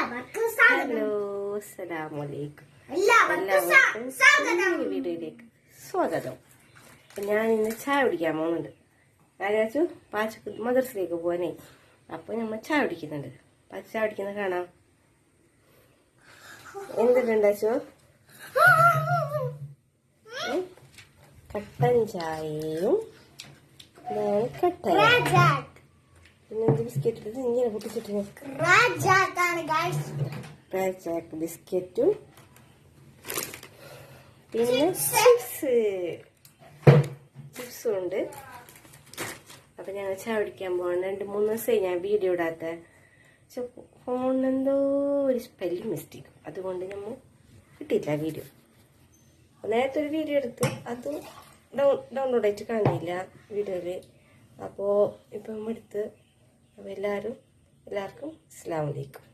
Hello, അസ്സലാമലൈക്കും. എല്ലാവർക്കും വീഡിയോയിലേക്ക് സ്വാഗതം. ഞാൻ ഇന്ന് ചായ കുടിക്കാൻ പോകുന്നുണ്ട്. ആരാച്ചു പാച്ചക്ക് മദ്രസയിലേക്ക് പോകാനേ. അപ്പോൾ നമ്മൾ ചായ കുടിക്കുന്നുണ്ട്. ചായ കുടിക്കുന്നത് കാണാം. എന്തിട്ടുണ്ടാച്ചോ? കട്ടൻ ചായയും കട്ടൻ പിന്നെ ബിസ്ക്കറ്റ് ഇങ്ങനെ പൊട്ടിച്ചിട്ട് ബിസ്ക്കറ്റും പിന്നെ ചിപ്സും ഉണ്ട്. അപ്പൊ ഞങ്ങൾ ചായ കുടിക്കാൻ പോകണം. 2-3 ദിവസമായി ഞാൻ വീഡിയോ ഇടാത്ത. പക്ഷെ ഫോണിനെന്തോ ഒരു സ്പെല്ലിംഗ് മിസ്റ്റേക്ക്, അതുകൊണ്ട് നമ്മൾ കിട്ടിയില്ല വീഡിയോ. നേരത്തെ ഒരു വീഡിയോ എടുത്ത് അത് ഡൗൺലോഡ് ആയിട്ട് കാണില്ല വീഡിയോയില്. അപ്പോൾ ഇപ്പം എടുത്ത്. അപ്പോൾ എല്ലാവർക്കും അസ്സലാമു അലൈക്കും.